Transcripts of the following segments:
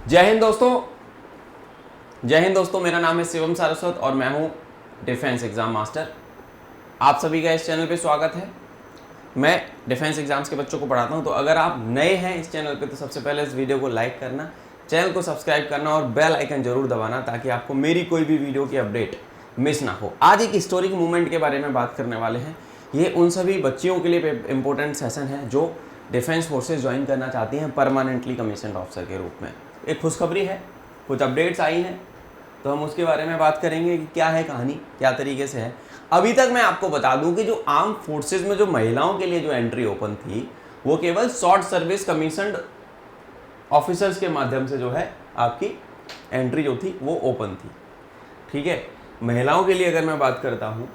जय हिंद दोस्तों, मेरा नाम है शिवम सारस्वत और मैं हूं डिफेंस एग्ज़ाम मास्टर। आप सभी का इस चैनल पे स्वागत है। मैं डिफेंस एग्जाम्स के बच्चों को पढ़ाता हूं, तो अगर आप नए हैं इस चैनल पे तो सबसे पहले इस वीडियो को लाइक करना, चैनल को सब्सक्राइब करना और बेल आइकन जरूर दबाना ताकि आपको मेरी कोई भी वीडियो की अपडेट मिस ना हो। आज एक हिस्टोरिक मूवमेंट के बारे में बात करने वाले हैं। ये उन सभी बच्चियों के लिए इंपॉर्टेंट सेशन है जो डिफेंस फोर्सेज ज्वाइन करना चाहती हैं परमानेंटली कमीशन्ड ऑफिसर के रूप में। एक खुशखबरी है, कुछ अपडेट्स आई हैं, तो हम उसके बारे में बात करेंगे कि क्या है कहानी, क्या तरीके से है। अभी तक मैं आपको बता दूं कि जो आर्म फोर्सेज में जो महिलाओं के लिए जो एंट्री ओपन थी वो केवल शॉर्ट सर्विस कमीशन्ड ऑफिसर्स के माध्यम से जो है आपकी एंट्री जो थी वो ओपन थी। ठीक है, महिलाओं के लिए अगर मैं बात करता हूँ,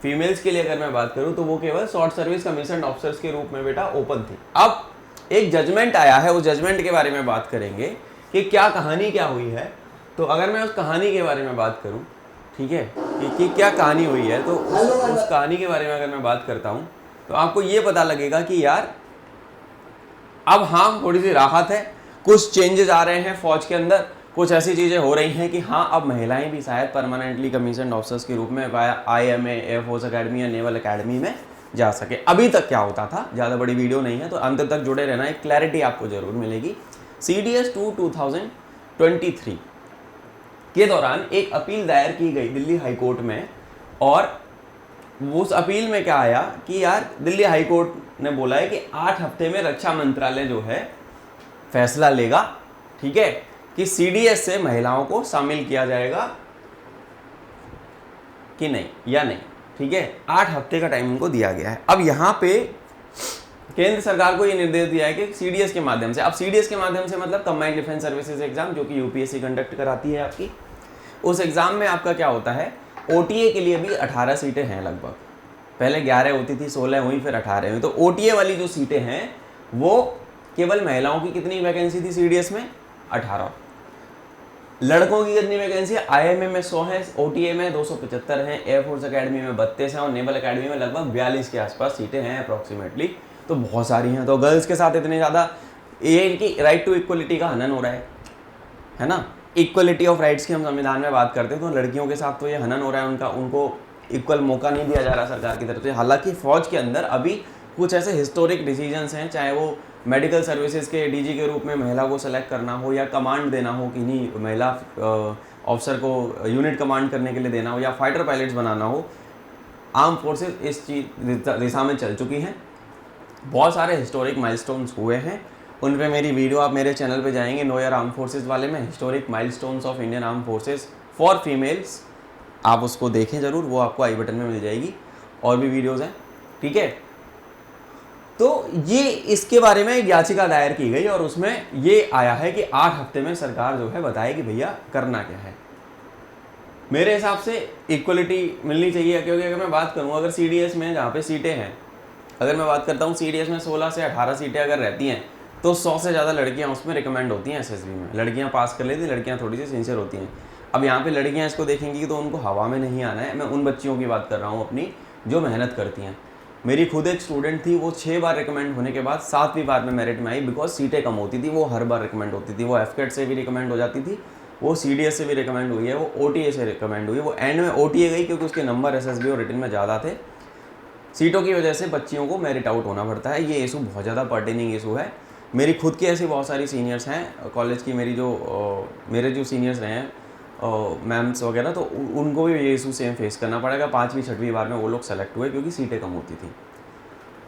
फीमेल्स के लिए अगर मैं बात करूँ तो वो केवल शॉर्ट सर्विस कमीशन्ड ऑफिसर्स के रूप में बेटा ओपन थी। अब एक जजमेंट आया है, उस जजमेंट के बारे में बात करेंगे कि क्या कहानी क्या हुई है। तो अगर मैं उस कहानी के बारे में बात करूं, ठीक है, कि क्या कहानी हुई है, तो उस कहानी के बारे में अगर मैं बात करता हूं तो आपको ये पता लगेगा कि यार अब हाँ थोड़ी सी राहत है, कुछ चेंजेस आ रहे हैं फौज के अंदर, कुछ ऐसी चीज़ें हो रही हैं कि हाँ अब महिलाएं भी शायद परमानेंटली कमीशन्ड ऑफिसर्स के रूप में वाया IMA, एयरफोर्स अकेडमी या नेवल अकेडमी में जा सके। अभी तक क्या होता था, ज़्यादा बड़ी वीडियो नहीं है तो अंत तक जुड़े रहना, एक क्लैरिटी आपको जरूर मिलेगी। CDS 2 2023 के दौरान एक अपील दायर की गई दिल्ली हाई कोर्ट में, और उस अपील में क्या आया कि यार दिल्ली हाई कोर्ट ने बोला है कि 8 हफ्ते में रक्षा मंत्रालय जो है फैसला लेगा, ठीक है, कि CDS से महिलाओं को शामिल किया जाएगा कि नहीं या नहीं। ठीक है, 8 हफ्ते का टाइम उनको दिया गया है। अब यहाँ पे केंद्र सरकार को ये निर्देश दिया है कि CDS के माध्यम से, अब CDS के माध्यम से मतलब कंबाइंड डिफेंस सर्विसेज एग्जाम, जो कि UPSC कंडक्ट कराती है आपकी, उस एग्जाम में आपका क्या होता है, OTA के लिए भी 18 सीटें हैं लगभग। पहले 11 होती थी, 16 हुई, फिर 18 हुई। तो OTA वाली जो सीटें हैं वो केवल महिलाओं की कितनी वैकेंसी थी CDS में, 18। लड़कों की कितनी वैकेंसी है, IMA में 100 है, OTA में 275 हैं, एयरफोर्स अकेडमी में 32 हैं और नेवल अकेडमी में लगभग 42 के आसपास सीटें हैं अप्रॉक्सीमेटली। तो बहुत सारी हैं। तो गर्ल्स के साथ इतने ज़्यादा, ये इनकी राइट टू इक्वलिटी का हनन हो रहा है ना। इक्वलिटी ऑफ राइट्स की हम संविधान में बात करते हैं, तो लड़कियों के साथ तो ये हनन हो रहा है, उनको इक्वल मौका नहीं दिया जा रहा सरकार की तरफ से। हालांकि फौज के अंदर अभी कुछ ऐसे हिस्टोरिक डिसीजंस हैं, चाहे वो मेडिकल सर्विसेज के DG के रूप में महिला को सेलेक्ट करना हो, या कमांड देना हो कि नहीं महिला ऑफिसर को यूनिट कमांड करने के लिए देना हो, या फाइटर पायलट्स बनाना हो, आर्म फोर्सेज इस चीज दिशा में चल चुकी हैं। बहुत सारे हिस्टोरिक माइलस्टोन्स हुए हैं, उन पे मेरी वीडियो आप मेरे चैनल पे जाएंगे, नो ईयर आर्म फोर्सेज वाले में, historic milestones of Indian arm forces for females, आप उसको देखें ज़रूर, वो आपको आई बटन में मिल जाएगी। और भी वीडियोज़ हैं, ठीक है। तो ये इसके बारे में एक याचिका दायर की गई और उसमें ये आया है कि 8 हफ्ते में सरकार जो है बताए कि भैया करना क्या है। मेरे हिसाब से इक्वलिटी मिलनी चाहिए, क्योंकि अगर मैं बात करूँ, अगर CDS में जहाँ पे सीटें हैं, अगर मैं बात करता हूँ CDS में 16 से 18 सीटें अगर रहती हैं तो 100 से ज़्यादा लड़कियाँ उसमें रिकमेंड होती हैं SSB में। लड़कियाँ पास कर लेती, लड़कियाँ थोड़ी सी सिंसियर होती हैं। अब यहाँ पे लड़कियाँ इसको देखेंगी तो उनको हवा में नहीं आना है। मैं उन बच्चियों की बात कर रहा हूँ अपनी, जो मेहनत करती हैं। मेरी खुद एक स्टूडेंट थी, वो 6 बार रिकमेंड होने के बाद 7वीं बार में मेरिट में आई, बिकॉज सीटें कम होती थी। वो हर बार रिकमेंड होती थी, वो FCAT से भी रिकमेंड हो जाती थी, वो CDS से भी रिकमेंड हुई है, वो OTA से रिकमेंड हुई है। वो एंड में OTA गई क्योंकि उसके नंबर SSB और रिटन में ज़्यादा थे। सीटों की वजह से बच्चियों को मेरिट आउट होना पड़ता है। ये इशू बहुत ज़्यादा पर्टेनिंग इशू है। मेरी खुद की ऐसी बहुत सारी सीनियर्स हैं कॉलेज की, मेरे जो सीनियर्स रहे हैं मैम्स वगैरह, तो उनको भी ये इशू सेम फेस करना पड़ेगा। 5वीं 6वीं बार में वो लोग सेलेक्ट हुए क्योंकि सीटें कम होती थी।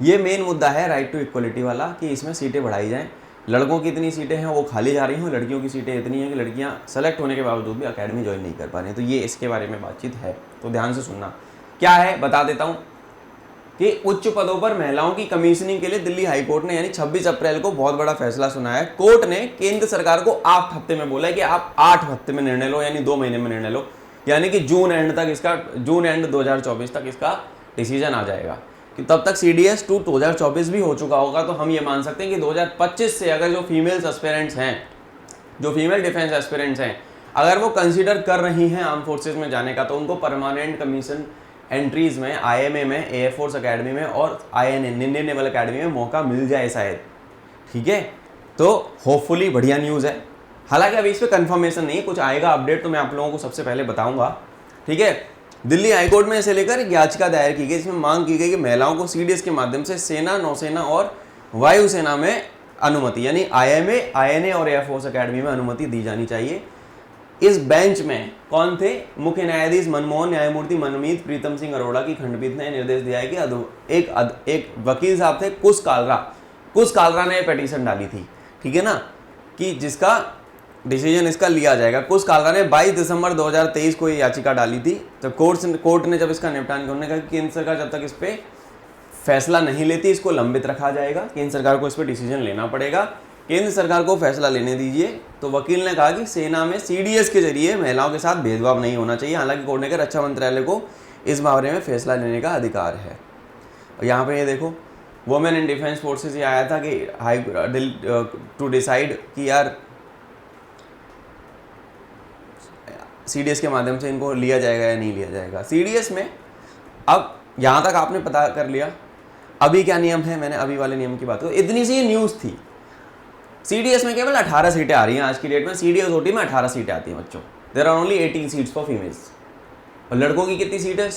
ये मेन मुद्दा है राइट टू इक्वलिटी वाला, कि इसमें सीटें बढ़ाई जाएँ। लड़कों की इतनी सीटें हैं वो खाली जा रही हैं, लड़कियों की सीटें इतनी हैं कि लड़कियाँ सेलेक्ट होने के बावजूद भी अकेडमी ज्वाइन नहीं कर पा रही हैं। तो ये इसके बारे में बातचीत है, तो ध्यान से सुनना। क्या है बता देता हूँ कि उच्च पदों पर महिलाओं की कमीशनिंग के लिए दिल्ली हाई कोर्ट ने यानी 26 अप्रैल को बहुत बड़ा फैसला सुनाया है। कोर्ट ने केंद्र सरकार को 8 हफ्ते में बोला है कि आप 8 हफ्ते में निर्णय लो, यानी 2 महीने में निर्णय लो, यानी कि जून एंड 2024 तक इसका डिसीजन आ जाएगा। कि तब तक CDS 2 2024 भी हो चुका होगा। तो हम ये मान सकते हैं कि 2025 से अगर जो फीमेल्स एस्पिरेंट्स हैं, जो फीमेल डिफेंस एस्पिरेंट्स हैं, अगर वो कंसीडर कर रही हैं आर्म फोर्सेज में जाने का, तो उनको परमानेंट कमीशन एंट्रीज में IMA में, एयरफोर्स अकेडमी में और इंडियन नेवल अकेडमी में मौका मिल जाए शायद। ठीक है, तो होपफुली बढ़िया न्यूज़ है। हालांकि अभी इस पर कंफर्मेशन नहीं है, कुछ आएगा अपडेट तो मैं आप लोगों को सबसे पहले बताऊंगा। ठीक है, दिल्ली हाईकोर्ट में इसे लेकर एक याचिका दायर की गई जिसमें मांग की गई कि महिलाओं को सीडीएस के माध्यम से सेना, नौसेना और वायुसेना में अनुमति, यानी आईएमए, आईएनए और एयरफोर्स अकेडमी में अनुमति दी जानी चाहिए। इस बेंच में कौन थे? मुख्य न्यायाधीश मनमोहन, न्यायमूर्ति मनमीत प्रीतम सिंह अरोड़ा की खंडपीठ ने निर्देश दिया है कि एक वकील साहब थे कुश कालरा ने पिटीशन डाली थी, ठीक है ना, कि जिसका डिसीजन इसका लिया जाएगा। कुश कालरा ने 22 दिसंबर 2023 को ये याचिका डाली थी। तो कोर्ट ने जब इसका निपटान किया, उन्होंने कहा कि केंद्र सरकार जब तक इस पर फैसला नहीं लेती इसको लंबित रखा जाएगा, केंद्र सरकार को इस पर डिसीजन लेना पड़ेगा, केंद्र सरकार को फैसला लेने दीजिए। तो वकील ने कहा कि सेना में सीडीएस के जरिए महिलाओं के साथ भेदभाव नहीं होना चाहिए। हालांकि कोर्ट ने कहा रक्षा मंत्रालय को इस बारे में फैसला लेने का अधिकार है। और यहाँ पे ये देखो, वुमेन इन डिफेंस फोर्सेस ये आया था कि टू डिसाइड कि यार सीडीएस के माध्यम से इनको लिया जाएगा या नहीं लिया जाएगा। सीडीएस में अब यहाँ तक आपने पता कर लिया, अभी क्या नियम है, मैंने अभी वाले नियम की बात की, इतनी सी न्यूज़ थी। सीडीएस में केवल 18 सीटें आ रही हैं आज की डेट में, सीडीएस ओटी में 18 सीटें आती हैं बच्चों। There are only 18 seats for females. और लड़कों की कितनी सीट है?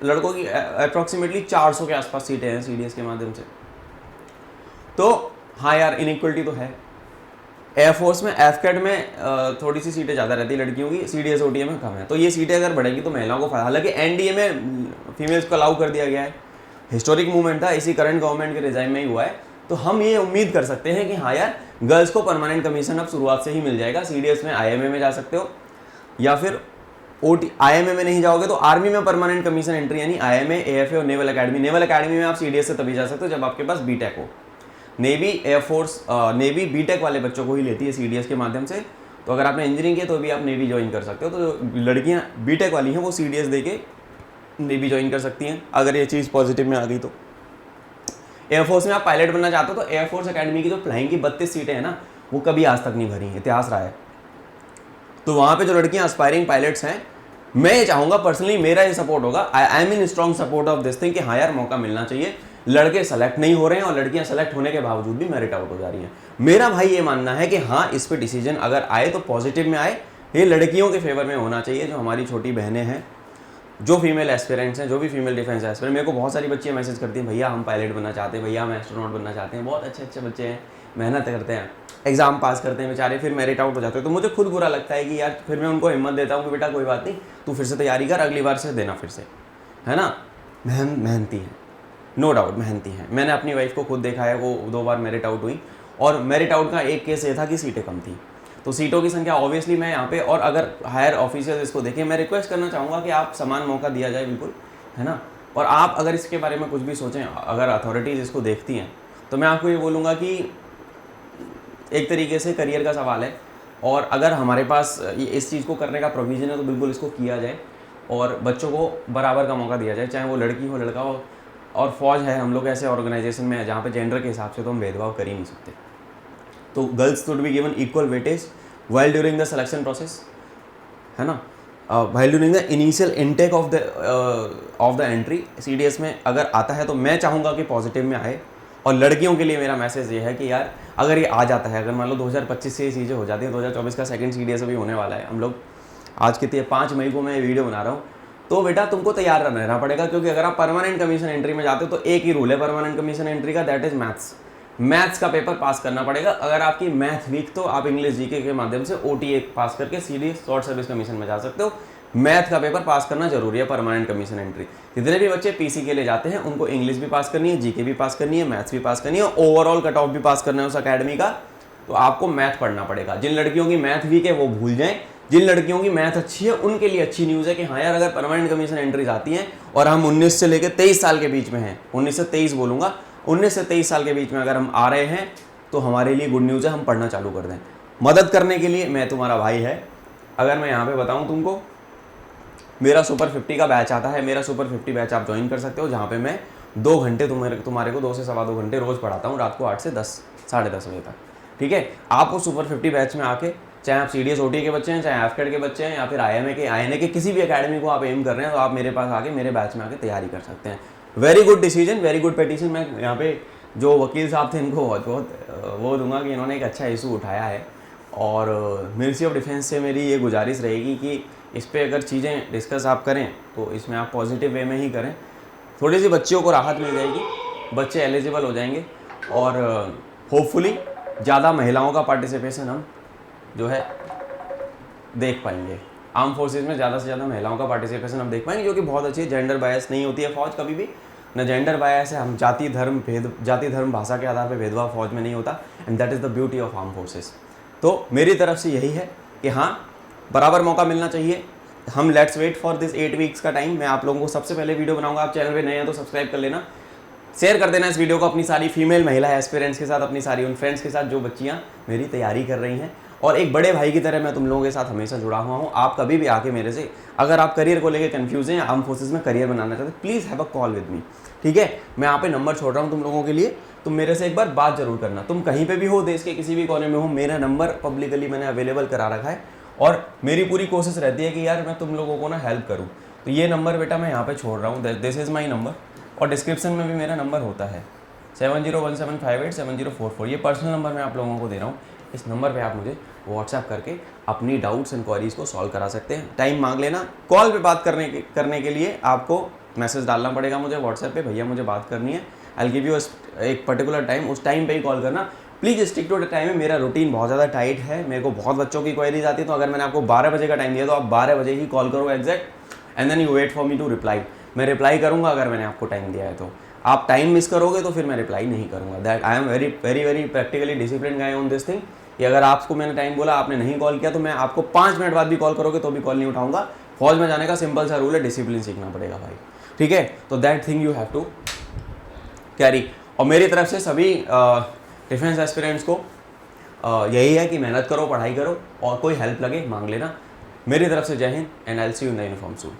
लड़कों की अप्रॉक्सीमेटली 400 के आसपास सीटें हैं सीडीएस के माध्यम से। तो हाँ यार, इनइक्वलिटी तो है। एयरफोर्स में, एफकेट में थोड़ी सी सीटें ज़्यादा रहती है लड़कियों की, सीडीएस ओटीए में कम है। तो ये सीटें अगर बढ़ेगी तो महिलाओं को फायदा। हालांकि एनडीए में फीमेल्स को अलाउ कर दिया गया है, हिस्टोरिक मूवमेंट था, इसी करंट गवर्नमेंट के रिजाइन में ही हुआ है। तो हम ये उम्मीद कर सकते हैं कि हाँ यार, गर्ल्स को परमानेंट कमीशन अब शुरुआत से ही मिल जाएगा। सीडीएस में आईएमए में जा सकते हो, या फिर आईएमए में नहीं जाओगे तो आर्मी में परमानेंट कमीशन एंट्री, यानी आईएमए, एएफए और नेवल अकेडमी में आप सीडीएस से तभी जा सकते हो जब आपके पास बीटेक हो। नेवी, एयरफोर्स, नेवी बीटेक वाले बच्चों को ही लेती है सीडीएस के माध्यम से। तो अगर आपने इंजीनियरिंग किया तो भी आप नेवी ज्वाइन कर सकते हो। तो जो लड़कियां बीटेक वाली हैं वो सीडीएस दे के नेवी ज्वाइन कर सकती हैं, अगर ये चीज़ पॉजिटिव में आ गई तो। एयरफोर्स में आप पायलट बनना चाहते हो तो एयरफोर्स अकेडमी की जो फ्लाइंग की 32 सीटें हैं ना, वो कभी आज तक नहीं भरी, इतिहास रहा है। तो वहाँ पे जो लड़कियाँ एस्पायरिंग पायलट्स हैं, मैं ये चाहूँगा पर्सनली, मेरा ये सपोर्ट होगा, I am in strong support of this thing कि हाँ यार, मौका मिलना चाहिए। लड़के सेलेक्ट नहीं हो रहे हैं और लड़कियां सेलेक्ट होने के बावजूद भी मेरिट आउट हो जा रही हैं। मेरा भाई ये मानना है कि हाँ, इस पे डिसीजन अगर आए तो पॉजिटिव में आए, ये लड़कियों के फेवर में होना चाहिए। जो हमारी छोटी बहनें हैं, जो फीमेल एस्पिरेंट्स हैं, जो भी फीमेल डिफेंस एस्पिरेंट, मेरे को बहुत सारी बच्चियाँ मैसेज करती हैं, भैया हम पायलट बनना चाहते हैं, भैया हम एस्ट्रोनॉट बनना चाहते हैं। बहुत अच्छे अच्छे बच्चे हैं, मेहनत करते हैं, एग्जाम पास करते हैं बेचारे, फिर मेरिट आउट हो जाते हैं। तो मुझे खुद बुरा लगता है कि यार, फिर मैं उनको हिम्मत देता हूँ कि बेटा कोई बात नहीं, तू फिर से तैयारी कर, अगली बार से देना फिर से, है ना। मेहनती है, नो डाउट मेहनती हैं। मैंने अपनी वाइफ को खुद देखा है, वो 2 बार मेरिट आउट हुई, और मेरिट आउट का एक केस ये था कि सीटें कम थी। तो सीटों की संख्या ऑब्वियसली मैं यहाँ पे, और अगर हायर ऑफिसर्स इसको देखें, मैं रिक्वेस्ट करना चाहूँगा कि आप समान मौका दिया जाए, बिल्कुल, है ना। और आप अगर इसके बारे में कुछ भी सोचें, अगर अथॉरिटीज़ इसको देखती हैं, तो मैं आपको ये बोलूँगा कि एक तरीके से करियर का सवाल है, और अगर हमारे पास इस चीज़ को करने का प्रोविज़न है तो बिल्कुल इसको किया जाए, और बच्चों को बराबर का मौका दिया जाए, चाहे वो लड़की हो लड़का हो। और फौज है, हम लोग ऐसे ऑर्गेनाइजेशन में है जहाँ पे जेंडर के हिसाब से तो हम भेदभाव कर ही नहीं सकते। तो girls should be given equal weightage while during the selection process, है ना, while during the initial intake of the entry. CDS में अगर आता है तो मैं चाहूँगा कि पॉजिटिव में आए। और लड़कियों के लिए मेरा मैसेज ये है कि यार, अगर ये आ जाता है, अगर मान लो 2025 से ये चीज़ें हो जाती हैं, 2024 का सेकंड सीडीएस अभी होने वाला है, हम लोग आज कितनी 5 मई को मैं ये वीडियो बना रहा हूँ, तो बेटा तुमको तैयार रहना पड़ेगा। क्योंकि अगर आप परमानेंट कमीशन एंट्री में जाते हो तो एक ही रूल है परमानेंट कमीशन एंट्री का, दैट इज मैथ्स का पेपर पास करना पड़ेगा। अगर आपकी मैथ वीक तो आप इंग्लिश जीके के माध्यम से ओटीए पास करके सीधी शॉर्ट सर्विस कमीशन में जा सकते हो। मैथ का पेपर पास करना जरूरी है परमानेंट कमीशन एंट्री। जितने भी बच्चे पीसी के लिए जाते हैं उनको इंग्लिश भी पास करनी है, जीके भी पास करनी है, मैथ्स भी पास करनी है, ओवरऑल कट ऑफ भी पास करना है उस अकेडमी का। तो आपको मैथ पढ़ना पड़ेगा। जिन लड़कियों की मैथ वीक है वो भूल जाएं, जिन लड़कियों की मैथ अच्छी है उनके लिए अच्छी न्यूज़ है कि हाँ यार, अगर परमानेंट कमीशन एंट्रीज आती हैं और हम 19 से लेकर 23 साल के बीच में हैं, 19 से 23 बोलूँगा, 19 से 23 साल के बीच में अगर हम आ रहे हैं तो हमारे लिए गुड न्यूज़ है, हम पढ़ना चालू कर दें। मदद करने के लिए मैं तुम्हारा भाई है। अगर मैं यहाँ पे बताऊँ तुमको, मेरा सुपर 50 का बैच आता है, मेरा सुपर 50 बैच आप ज्वाइन कर सकते हो, जहाँ पे मैं 2 घंटे तुम्हारे को 2 से सवा 2 घंटे रोज़ पढ़ाता हूँ, रात को 8 से 10, साढ़े 10 बजे तक। ठीक है, आप उस सुपर 50 बैच में आके, चाहे आप सीडीएस ओटी के बच्चे हैं, चाहे एफकेट के बच्चे हैं, या फिर आईएमए के, आईएनए के किसी भी अकेडमी को आप एम कर रहे हैं, तो आप मेरे पास आके, मेरे बैच में आके तैयारी कर सकते हैं। Very good decision, very good petition. मैं यहाँ पे जो वकील साहब थे इनको बहुत वो दूंगा कि इन्होंने एक अच्छा इशू उठाया है, और मिनिस्ट्री ऑफ डिफेंस से मेरी ये गुजारिश रहेगी कि इस पे अगर चीज़ें डिस्कस आप करें तो इसमें आप पॉजिटिव वे में ही करें, थोड़ी सी बच्चियों को राहत मिल जाएगी, बच्चे एलिजिबल हो जाएंगे और होपफुली ज़्यादा महिलाओं का पार्टिसिपेशन हम जो है देख पाएंगे। आर्म फोर्सेज में ज़्यादा से ज़्यादा महिलाओं का पार्टिसिपेशन हम देख पाएंगे, जो कि बहुत अच्छी है। जेंडर बायस नहीं होती है फौज कभी भी, न जेंडर बायस है, हम जाति धर्म भाषा के आधार पर भेदभाव फौज में नहीं होता, and that is the beauty of arm forces. तो मेरी तरफ से यही है कि हाँ, बराबर मौका मिलना चाहिए। हम let's wait for this 8 weeks का टाइम। मैं आप लोगों को सबसे पहले वीडियो बनाऊंगा, आप चैनल पे नए हैं तो सब्सक्राइब कर लेना, शेयर कर देना इस वीडियो को अपनी सारी फीमेल महिला एस्पिरेंट्स के साथ, अपनी सारी उन फ्रेंड्स के साथ जो बच्चियाँ मेरी तैयारी कर रही हैं। और एक बड़े भाई की तरह मैं तुम लोगों के साथ हमेशा जुड़ा हुआ हूँ। आप कभी भी आके मेरे से, अगर आप करियर को लेकर कंफ्यूज हैं, आर्म फोर्सेज में करियर बनाना चाहते हैं, please have a call with me, ठीक है। मैं यहाँ पे नंबर छोड़ रहा हूँ तुम लोगों के लिए, तुम मेरे से एक बार बात जरूर करना। तुम कहीं पे भी हो, देश के किसी भी कोने में हो, मेरा नंबर पब्लिकली मैंने अवेलेबल करा रखा है और मेरी पूरी कोशिश रहती है कि यार मैं तुम लोगों को ना हेल्प करूँ। तो ये नंबर बेटा मैं यहाँ पे छोड़ रहा हूँ, दिस इज़ माई नंबर, और डिस्क्रिप्शन में भी मेरा नंबर होता है 7017587044। ये पर्सनल नंबर मैं आप लोगों को दे रहा हूँ। इस नंबर पे आप मुझे व्हाट्सएप करके अपनी डाउट्स एंड क्वेरीज को सॉल्व करा सकते हैं। टाइम मांग लेना, कॉल पे बात करने के लिए आपको मैसेज डालना पड़ेगा मुझे व्हाट्सएप पे, भैया मुझे बात करनी है, आई गिव यू एक पर्टिकुलर टाइम, उस टाइम पे ही कॉल करना। Please stick to the time है, मेरा रूटीन बहुत ज़्यादा टाइट है, मेरे को बहुत बच्चों की क्वेरीज आती है, तो अगर मैंने आपको 12 बजे का टाइम दिया तो आप 12 बजे ही कॉल करो exact, and then you wait for me to reply. मैं रिप्लाई करूँगा अगर मैंने आपको टाइम दिया है तो। आप टाइम मिस करोगे तो फिर मैं रिप्लाई नहीं करूँगा। That I am very very very practically discipline guy on this thing, कि अगर आपको मैंने टाइम बोला, आपने नहीं कॉल किया, तो मैं आपको 5 मिनट बाद भी कॉल करोगे तो भी कॉल नहीं उठाऊंगा। फौज में जाने का सिंपल सा रूल है, डिसिप्लिन सीखना पड़ेगा भाई, ठीक है। तो that thing you have to carry. और मेरी तरफ से सभी डिफेंस एस्पिरेंट्स को यही है कि मेहनत करो, पढ़ाई करो, और कोई हेल्प लगे मांग लेना। मेरी तरफ से जय Hind, and I will see you in the uniform soon.